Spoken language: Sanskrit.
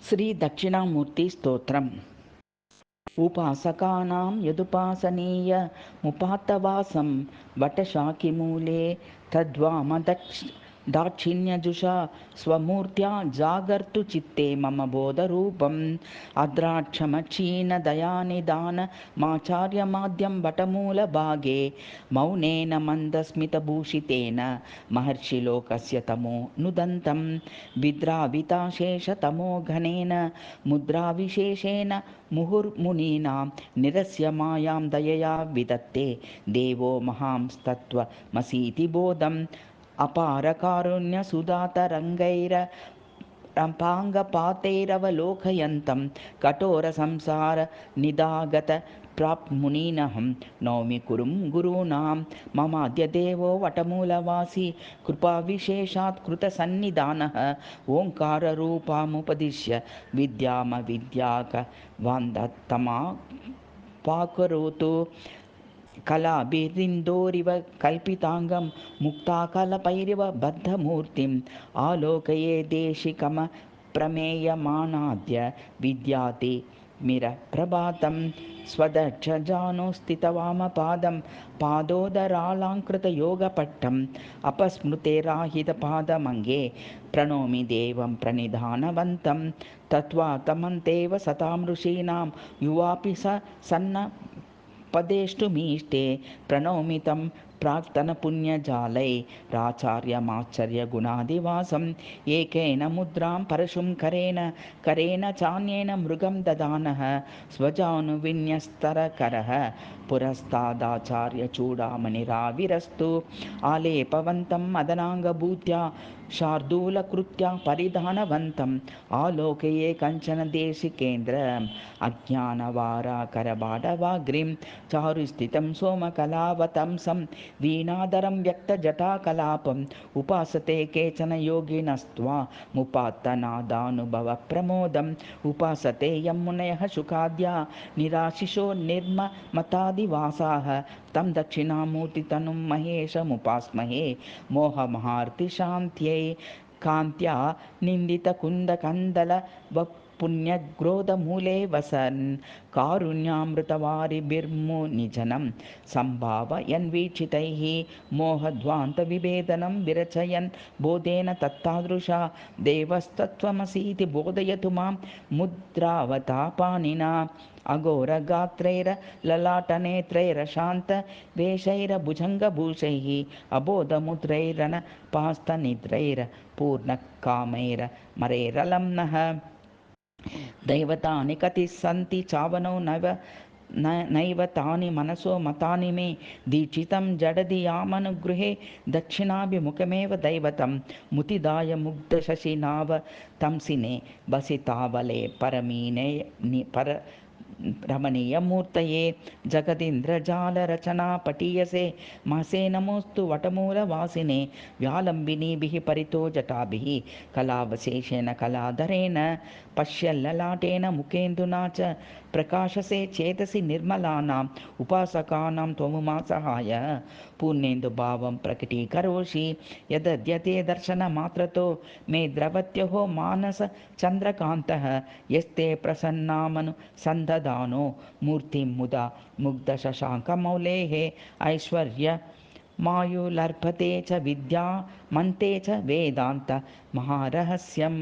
శ్రీ దక్షిణామూర్తి స్తోత్రం. ఉపాసకానాం యదుపాసనీయ ముపాత్తవాసం వటశాఖిమూలే దాక్షిణ్యజుషా స్వమూర్త్యా జాగర్తు చిత్తే మమ బోధరూపం అద్రాక్షమక్షీణ దయానిదాన మాచార్యమాద్యం వటమూలభాగే మౌనేన మందస్మితభూషితేన మహర్షిలోకస్య తమో నుదంతం విద్రావితాశేషతమో ఘనేన ముద్రావిశేషేణ ముహుర్మునీనాం నిరస్య మాయాం దయయా విదత్తే దేవో మహాంస్తత్వమసీతి బోధం అపారకారుణ్యసుధాతరంగైరపాంగపాతైరవలోకయంతం కఠోర సంసార నిదాగత ప్రాప్మునీనహం నౌమి కురుం గురూణాం మమాద్య దేవో వటమూలవాసి కృపావిశేషాత్ కృతసన్నిధానః ఓంకారరూపాముపదిశ్య విద్యామవిద్యాక వాందత్తమాపాకరోతు కళాభిరిందోరివ కల్పితాంగం ముక్తాకలపైరివ బద్ధమూర్తిం ఆలోకయే దేశికమ ప్రమేయమానాద్య విద్యాతి మిర ప్రభాతం స్వదక్షజానో స్థితవామపాదం పాదోదరాళాంకృతయోగపట్టం అపస్మృతేరాహితపాదమంగే ప్రణోమి దేవం ప్రణిధానవంతం తత్వాతమంతేవ సతాం ఋషీణాం యువాపి సన్న పదేష్టుमीष्टे प्रणौमितं प्राक्तनपुण्यजालै राचार्यमाश्चर्यगुणादिवासं एकेन मुद्रां परशुं करेण चान्येन मृगं ददानः स्वजानुविन्यस्तरकरः पुरस्तादाचार्यचूडामणिराविरस्तु आलेपवन्तं मदनाङ्गभूत्या शार्दूलकृत्या परिधानवन्तम् आलोकये कञ्चन देशिकेन्द्रम् अज्ञानवाराकरबाडवाग्रीं चारुस्थितं सोमकलावतंसं वीणाधरं व्यक्तजटाकलापम् उपासते केचन योगिनस्त्वा मुपात्तनादानुभवप्रमोदम् उपासते यं मुनयः शुकाद्या निराशिषो निर्ममतादिवासाः तं दक्षिणामूर्तितनुं महेशमुपास्महे मोहमहार्तिशान्त्यै कान्त्या निन्दितकुन्दकन्दल पुण्यग्रोधमूले वसन् कारुण्यामृतवारिभिर्मुनिजनं सम्भावयन्वीक्षितैः मोहध्वान्तविभेदनं विरचयन् बोधेन तत्तादृशा देवस्तत्त्वमसीति बोधयतु मां मुद्रावतापानिना अघोरगात्रैरललाटनेत्रैरशान्तवेषैरभुजङ्गभूषैः अबोधमुद्रैरनपास्तनिद्रैरपूर्णकामैरमरैरलं नः दैवतानि कति सन्ति चावनो नैव तानि मनसो मतानि मे दीक्षितं जडधियामनुगृहे दक्षिणाभिमुखमेव दैवतं मुतिदाय मुग्धशशिनाव तंसिने वसितावले परमीने रमणीयमूर्तये जगदिन्द्रजालरचना पटीयसे महसे नमोस्तु वटमूलवासिने व्यालम्बिनीभिः परितो जटाभिः कलावशेषेण कलाधरेण पश्यल्ललाटेन मुखेन्दुना च प्रकाशसे चेतसि निर्मलानाम् उपासकानां त्वमुमा सहाय पूर्णेन्दुभावं प्रकटीकरोषि यदद्यते दर्शनमात्रतो मे द्रवत्यहो मानस चन्द्रकान्तः यस्ते प्रसन्नामनु सन्ददानो मूर्तिं मुदा मुग्धशशाङ्कमौलेः ऐश्वर्य मायुलर्भते च विद्या मन्ते च वेदान्त महारहस्यम्।